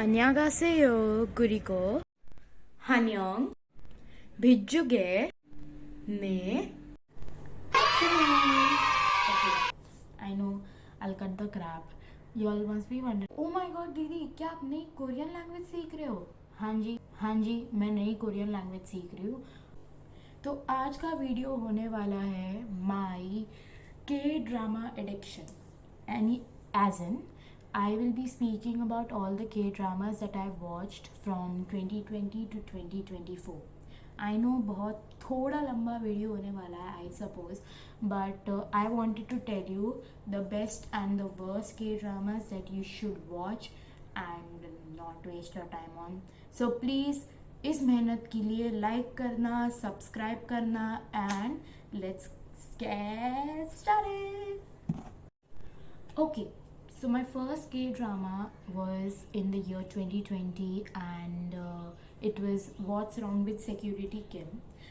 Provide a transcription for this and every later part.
안녕하세요. 그리고 한영 비주게 네. Okay, I know I'll cut the crap. You all must be wondering, oh my god दीदी क्या आप नई Korean language सीख रहे हो? हाँ जी मैं नई कोरियन लैंग्वेज सीख रही हूँ. तो आज का वीडियो होने वाला है माई के drama addiction any as in I will be speaking about all the K-dramas that I've watched from 2020 to 2024. I know बहुत थोड़ा लंबा वीडियो होने वाला है I suppose, but I wanted to tell you the best and the worst K-dramas that you should watch and not waste your time on. So please इस मेहनत के लिए लाइक करना, सब्सक्राइब करना and let's get started. Okay. So my first K-drama was in the year 2020 and it was What's Wrong with Security Kim.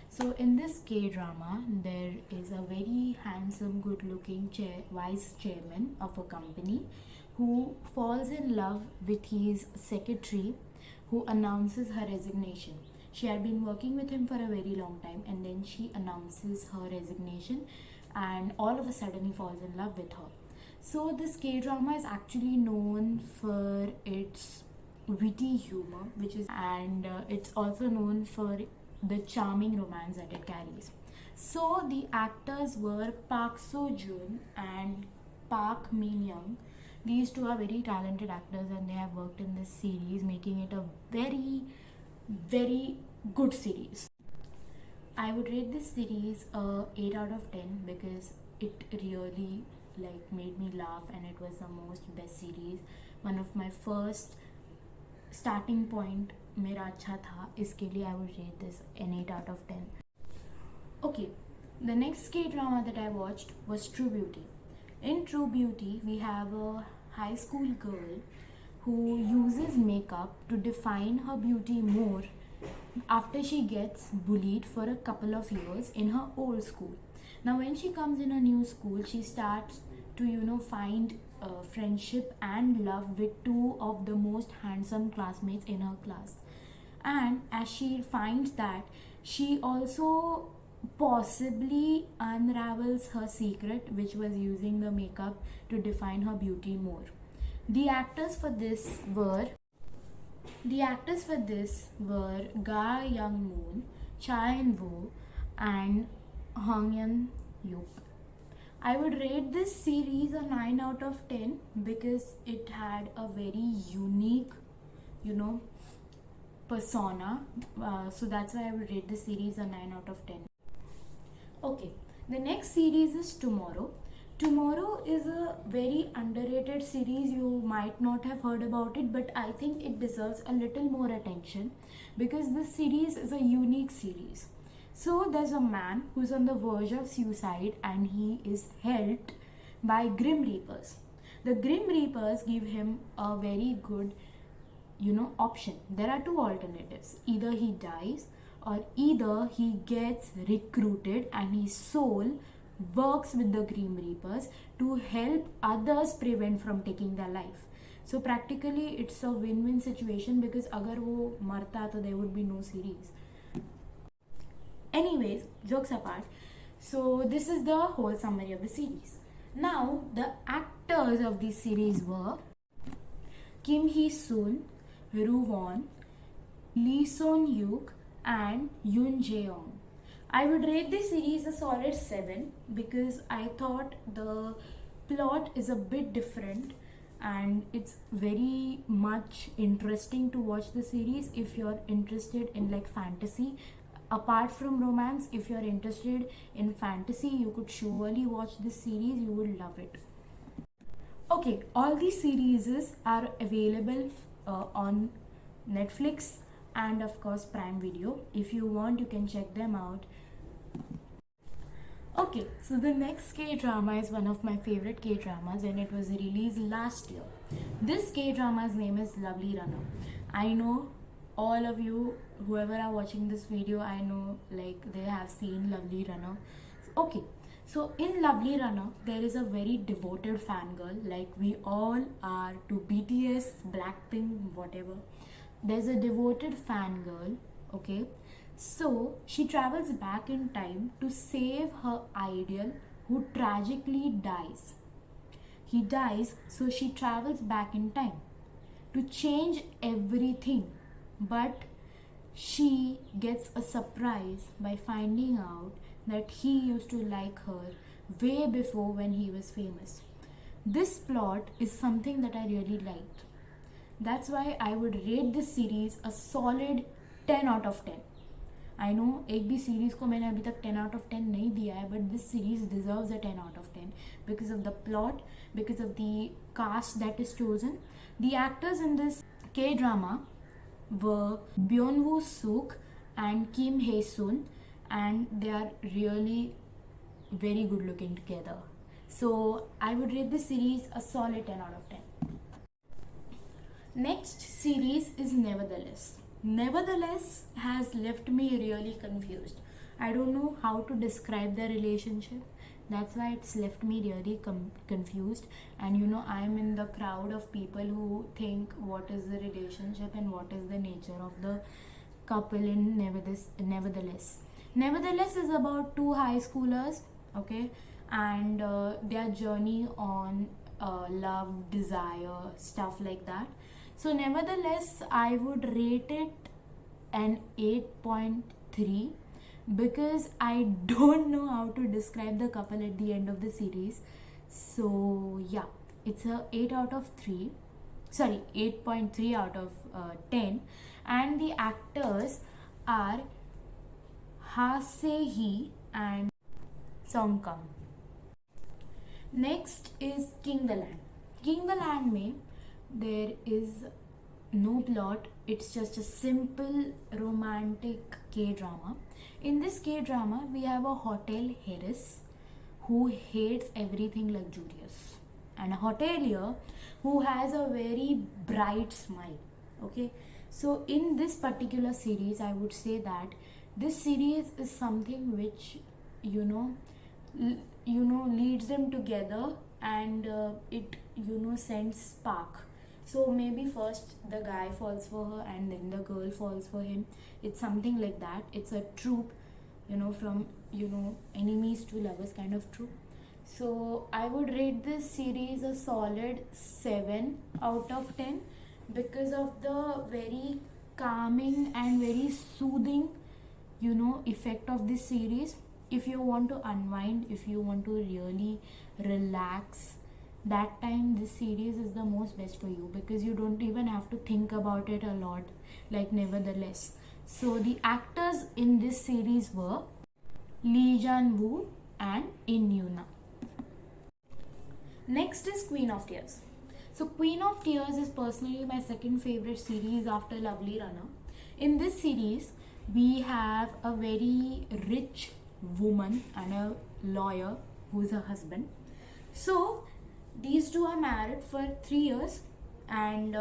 So in this K-drama, there is a very handsome, good-looking vice chairman of a company who falls in love with his secretary who announces her resignation. She had been working with him for a very long time and then she announces her resignation and all of a sudden he falls in love with her. So this K-drama is actually known for its witty humor, it's also known for the charming romance that it carries. So the actors were Park Seo Joon and Park Min Young. These two are very talented actors and they have worked in this series, making it a very, very good series. I would rate this series a 8 out of 10 because it really made me laugh and it was the most best series. One of my first starting point मेरा अच्छा था, इसके लिए I would rate this an 8 out of 10. Okay, the next K-drama that I watched was True Beauty. In True Beauty, we have a high school girl who uses makeup to define her beauty more after she gets bullied for a couple of years in her old school. Now when she comes in a new school, she starts to find friendship and love with two of the most handsome classmates in her class. And as she finds that, she also possibly unravels her secret, which was using the makeup to define her beauty more. The actors for this were Ga Young Moon, Cha In-woo and Hong Yeon-yup. I would rate this series a 9 out of 10 because it had a very unique, persona. So that's why I would rate this series a 9 out of 10. Okay, the next series is Tomorrow. Tomorrow is a very underrated series. You might not have heard about it, but I think it deserves a little more attention because this series is a unique series. So there's a man who's on the verge of suicide and he is helped by Grim Reapers. The Grim Reapers give him a very good, option. There are two alternatives. Either he dies or either he gets recruited and his soul works with the Grim Reapers to help others prevent from taking their life. So practically it's a win-win situation because agar wo marta to there would be no series. Anyways, jokes apart, so this is the whole summary of the series. Now, the actors of this series were Kim Hee-sun, Ru Won, Lee Son-hyuk and Yoon Jae-young. I would rate this series a solid 7 because I thought the plot is a bit different and it's very much interesting to watch the series if you're interested in fantasy. Apart from romance, if you're interested in fantasy, you could surely watch this series. You would love it. Okay, all these series are available on Netflix and of course Prime Video. If you want, you can check them out. Okay, so the next K-drama is one of my favorite K-dramas and it was released last year. This K-drama's name is Lovely Runner. I know all of you, whoever are watching this video, I know they have seen Lovely Runner. Okay, so in Lovely Runner, there is a very devoted fangirl like we all are to BTS BTS, Blackpink, whatever. There's a devoted fangirl, okay? So she travels back in time to save her ideal who tragically dies. He dies, so she travels back in time to change everything. But she gets a surprise by finding out that he used to like her way before when he was famous. This plot is something that I really liked. That's why I would rate this series a solid 10 out of 10. I know एक भी series को मैंने अभी तक 10 out of 10 नहीं दिया है, but this series deserves a 10 out of 10 because of the plot, because of the cast that is chosen. The actors in this K drama were Byung-woo Suk and Kim Hae-sun, and they are really very good looking together. So I would rate this series a solid 10 out of 10. Next series is Nevertheless. Nevertheless has left me really confused. I don't know how to describe the relationship. That's why it's left me really confused. And I'm in the crowd of people who think what is the relationship and what is the nature of the couple in Nevertheless. Nevertheless is about two high schoolers, okay, and their journey on love, desire, stuff like that. So Nevertheless, I would rate it an 8.3 because I don't know how to describe the couple at the end of the series. So yeah, it's a 8 out of 3. Sorry, 8.3 out of 10. And the actors are Ha Se-hee and Song Kang. Next is King the Land. King the Land में there is no plot. It's just a simple romantic K-drama. In this K-drama, we have a hotel heiress who hates everything luxurious, and a hotelier who has a very bright smile. Okay, so in this particular series, I would say that this series is something which leads them together, and it sends spark. So maybe first the guy falls for her and then the girl falls for him. It's something like that. It's a trope, from enemies to lovers kind of trope. So I would rate this series a solid 7 out of 10 because of the very calming and very soothing effect of this series. If you want to unwind, if you want to really relax, that time this series is the most best for you because you don't even have to think about it a lot like Nevertheless. So the actors in this series were Lee Jan-woo and In Yoona. Next is Queen of Tears. So Queen of Tears is personally my second favorite series after Lovely Runner. In this series we have a very rich woman and a lawyer who is her husband. So these two are married for 3 years, and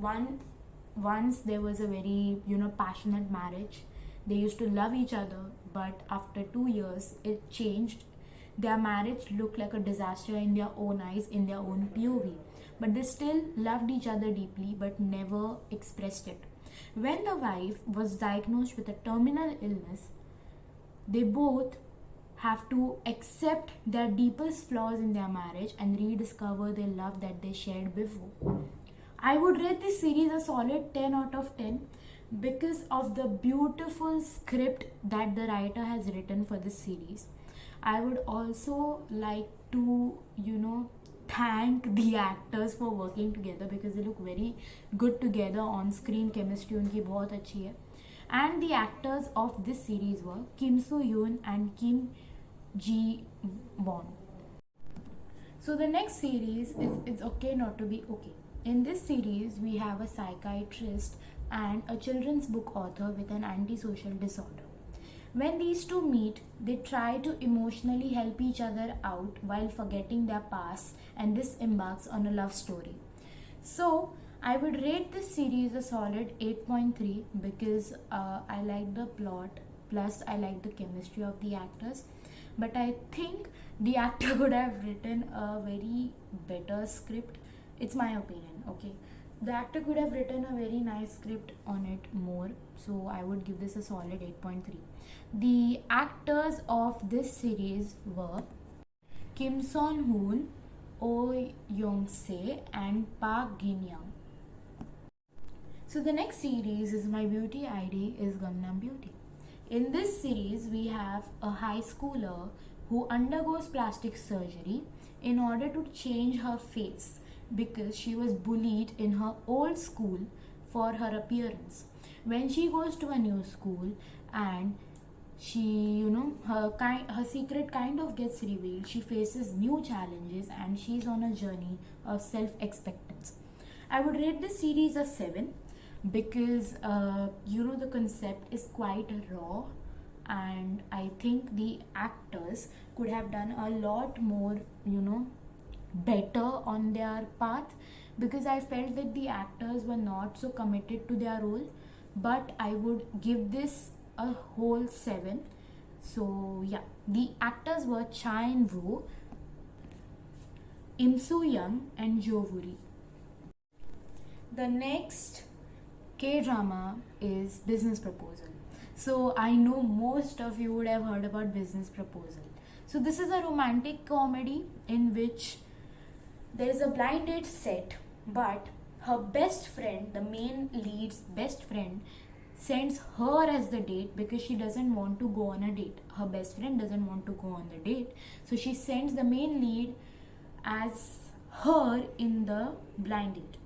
once there was a very passionate marriage. They used to love each other, but after 2 years it changed. Their marriage looked like a disaster in their own eyes, in their own POV, but they still loved each other deeply but never expressed it. When the wife was diagnosed with a terminal illness, they both have to accept their deepest flaws in their marriage and rediscover the love that they shared before. I would rate this series a solid 10 out of 10 because of the beautiful script that the writer has written for this series. I would also like to thank the actors for working together because they look very good together on screen. Chemistry उनकी बहुत अच्छी है. And the actors of this series were Kim Soo-yoon and Kim Ji-won. So the next series is It's Okay Not to Be Okay. In this series, we have a psychiatrist and a children's book author with an antisocial disorder. When these two meet, they try to emotionally help each other out while forgetting their past, and this embarks on a love story. So I would rate this series a solid 8.3 because I like the plot, plus I like the chemistry of the actors. But I think the actor could have written a very better script. It's my opinion, okay? The actor could have written a very nice script on it more, so I would give this a solid 8.3. The actors of this series were Kim Son Hoon, Oh Young Se, and Park Gin Young. So the next series is My Beauty ID is Gangnam Beauty. In this series, we have a high schooler who undergoes plastic surgery in order to change her face because she was bullied in her old school for her appearance. When she goes to a new school and her secret kind of gets revealed, she faces new challenges and she's on a journey of self-acceptance. I would rate this series a 7 because the concept is quite raw, and I think the actors could have done a lot more better on their path, because I felt that the actors were not so committed to their role. But I would give this a whole 7. So yeah, the actors were Cha In-woo, Im Soo Young, and Jo Woo-ri. The next K-drama is Business Proposal. So I know most of you would have heard about Business Proposal. So this is a romantic comedy in which there is a blind date set, but her best friend, the main lead's best friend, sends her as the date because she doesn't want to go on a date. Her best friend doesn't want to go on the date, so she sends the main lead as her in the blind date.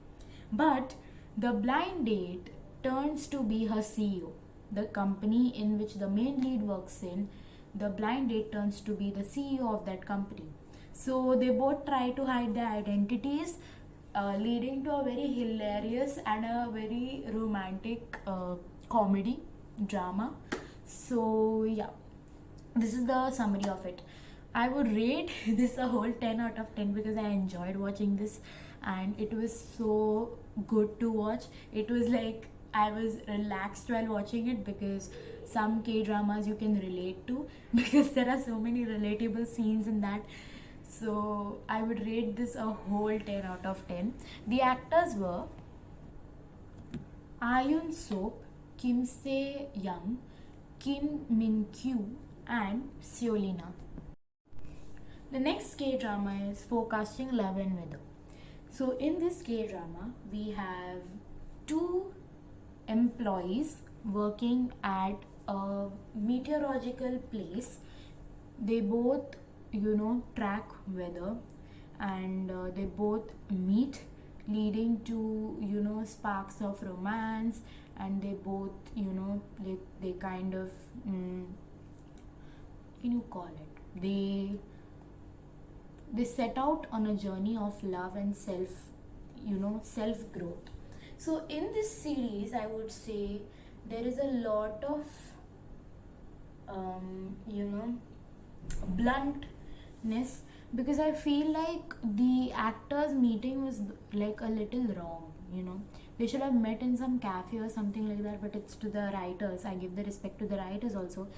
But the blind date turns to be her CEO. The company in which the main lead works in, the blind date turns to be the CEO of that company. So they both try to hide their identities, leading to a very hilarious and a very romantic comedy drama. So yeah, this is the summary of it. I would rate this a whole 10 out of 10 because I enjoyed watching this and it was so good to watch. It was like I was relaxed while watching it, because some K-dramas you can relate to because there are so many relatable scenes in that. So I would rate this a whole 10 out of 10. The actors were Ayun Sop, Kim Se Young, Kim Min Kyu, and Seolina. The next K-drama is Forecasting Love and Weather. So in this K-drama, we have two employees working at a meteorological place. They both, track weather, and they both meet, leading to, sparks of romance, and they both, they kind of, can you call it? They set out on a journey of love and self growth. So in this series, I would say there is a lot of bluntness, because I feel like the actors meeting was like a little wrong. They should have met in some cafe or something like that, but it's to the writers. I give the respect to the writers also.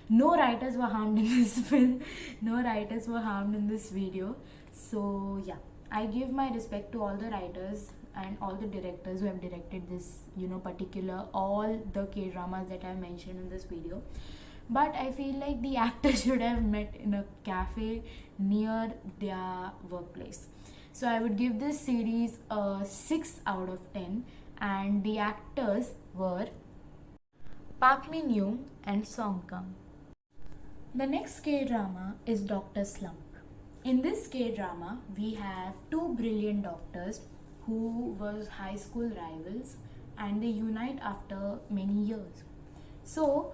No writers were harmed in this film. No writers were harmed in this video. So yeah, I give my respect to all the writers and all the directors who have directed this, particular all the K-dramas that I mentioned in this video. But I feel like the actors should have met in a cafe near their workplace. So I would give this series a 6 out of 10, and the actors were Park Min Young and Song Kang. The next K-drama is Dr. Slump. In this K-drama, we have two brilliant doctors who were high school rivals, and they unite after many years. So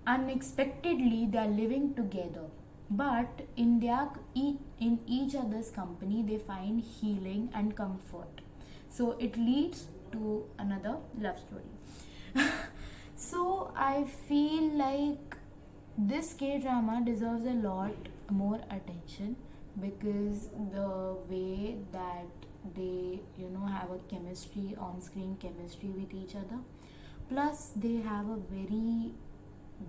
unexpectedly they are living together, but in each other's company they find healing and comfort. So it leads to another love story. So I feel like this K-drama deserves a lot more attention, because the way that they have a chemistry, on-screen chemistry with each other, plus they have a very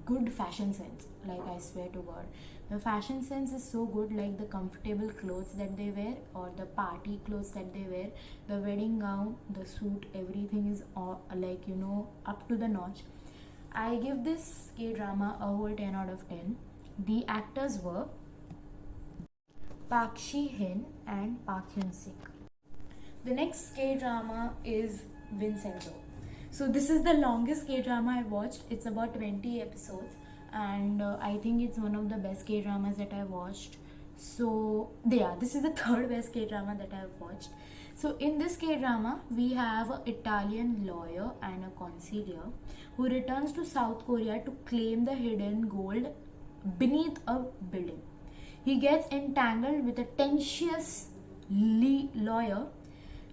good fashion sense, like I swear to God. The fashion sense is so good, like the comfortable clothes that they wear or the party clothes that they wear, the wedding gown, the suit, everything is all, like, up to the notch. I give this K-drama a whole 10 out of 10. The actors were Park Shi-hin and Park Hyun-sik. The next K-drama is Vincenzo. So this is the longest K-drama I watched. It's about 20 episodes, and I think it's one of the best K-dramas that I watched. So yeah, this is the third best K-drama that I've watched. So in this K-drama, we have an Italian lawyer and a consigliere who returns to South Korea to claim the hidden gold beneath a building. He gets entangled with a tenacious lawyer,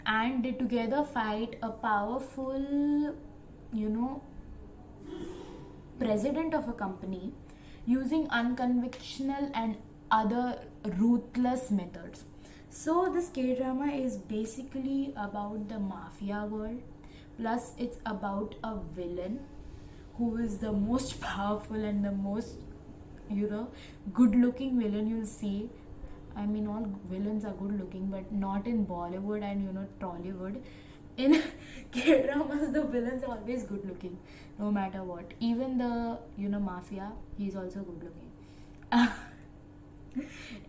and they together fight a powerful, president of a company using unconventional and other ruthless methods. So this K-drama is basically about the mafia world, plus it's about a villain who is the most powerful and the most good looking villain you'll see. I mean, all villains are good looking, but not in Bollywood and Tollywood. In K-dramas, the villains are always good looking, no matter what. Even the mafia, he's also good looking.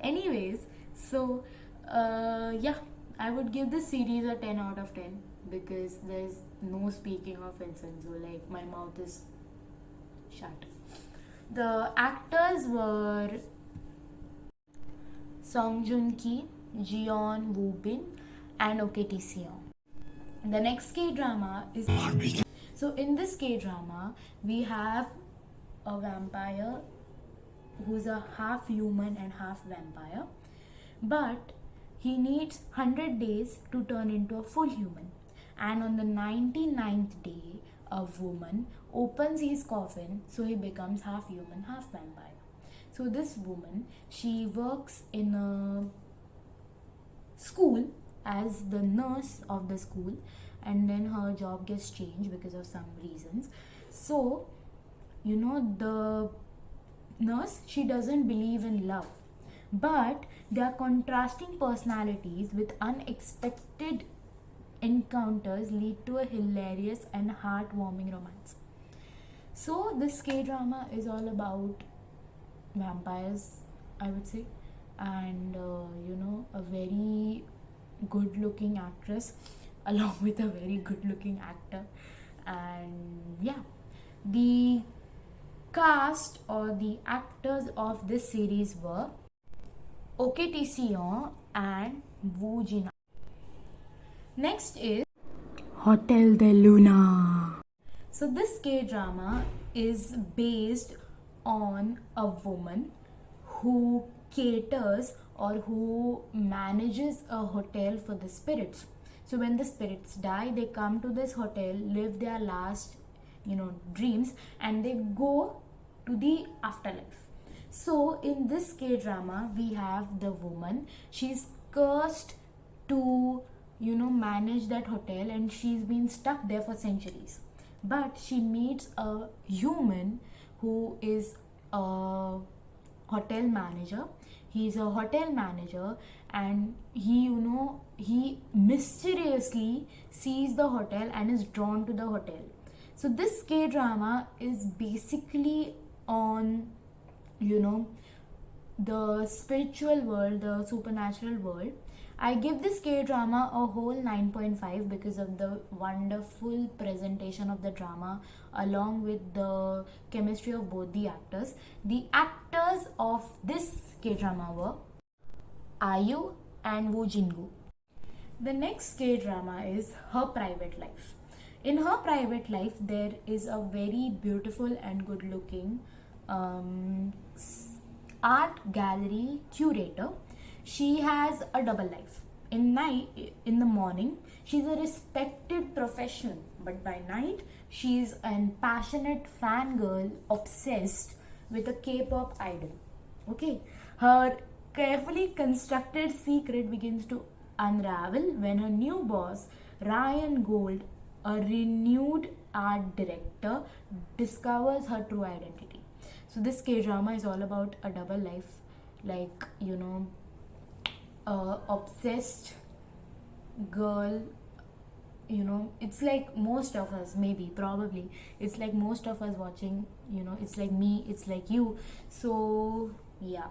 Anyways, so yeah, I would give this series a 10 out of 10 because there's no speaking of Vincenzo. Like, my mouth is shut. The actors were Song Joong Ki, Jeon Woo Bin, and Tae Seong. The next K-drama is... So in this K-drama, we have a vampire who's a half human and half vampire, but he needs 100 days to turn into a full human. And on the 99th day, a woman opens his coffin, so he becomes half human, half vampire. So this woman, she works in a school as the nurse of the school, and then her job gets changed because of some reasons. So, the nurse, she doesn't believe in love, but their contrasting personalities with unexpected encounters lead to a hilarious and heartwarming romance. So this K-drama is all about vampires, I would say, and a very good looking actress along with a very good looking actor. And yeah, the cast or the actors of this series were Tae Seong and Woo Jin. Next is Hotel de Luna. So this K-drama is based on a woman who caters or who manages a hotel for the spirits. So when the spirits die, they come to this hotel, live their last, dreams, and they go to the afterlife. So in this K-drama, we have the woman. She's cursed to, manage that hotel, and she's been stuck there for centuries. But she meets a human who is a hotel manager. He's a hotel manager, and he mysteriously sees the hotel and is drawn to the hotel. So this K-drama is basically on, the spiritual world, the supernatural world. I give this K-drama a whole 9.5 because of the wonderful presentation of the drama along with the chemistry of both the actors. The actors of this K-drama were Ayu and Woo Jin-gu. The next K-drama is Her Private Life. In Her Private Life, there is a very beautiful and good looking art gallery curator. She has a double life. In the morning, she's a respected professional, but by night, she's an passionate fangirl obsessed with a K-pop idol. Okay, her carefully constructed secret begins to unravel when her new boss, Ryan Gold, a renewed art director, discovers her true identity. So this K-drama is all about a double life, like, you know, obsessed girl. You know, it's like most of us, maybe, probably, it's like most of us watching, you know, it's like me, it's like you. So yeah,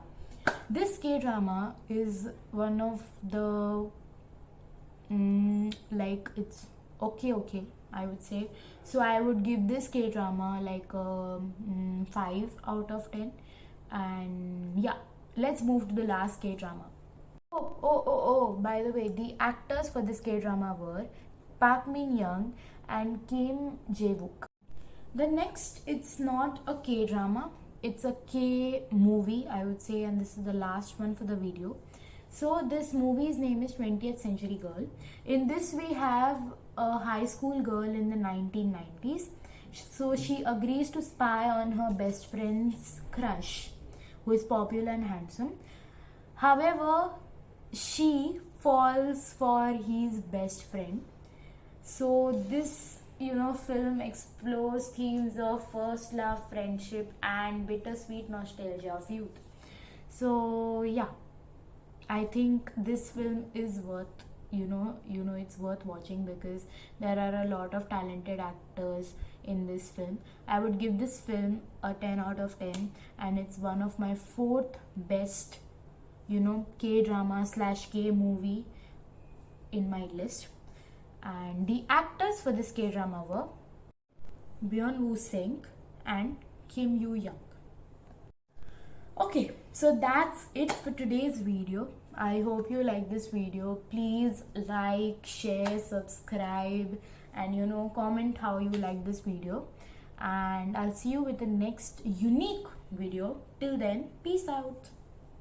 this K-drama is one of the like, it's okay, I would say. So I would give this K-drama like 5 out of 10. And yeah, let's move to the last K-drama. By the way, the actors for this K-drama were Park Min Young and Kim Jae-wook. The next, it's not a K-drama, it's a K movie, I would say, and this is the last one for the video. So this movie's name is 20th Century Girl. In this, we have a high school girl in the 1990s. So she agrees to spy on her best friend's crush, who is popular and handsome. However, she falls for his best friend. So this, you know, film explores themes of first love, friendship, and bittersweet nostalgia of youth. So yeah, I think this film is worth, it's worth watching, because there are a lot of talented actors in this film. I would give this film a 10 out of 10, and it's one of my 4th best, K-drama / K movie in my list. And the actors for this K-drama were Byeon Woo Sing and Kim Yoo Young. Okay, so that's it for today's video. I hope you like this video. Please like, share, subscribe, and comment how you like this video. And I'll see you with the next unique video. Till then, peace out.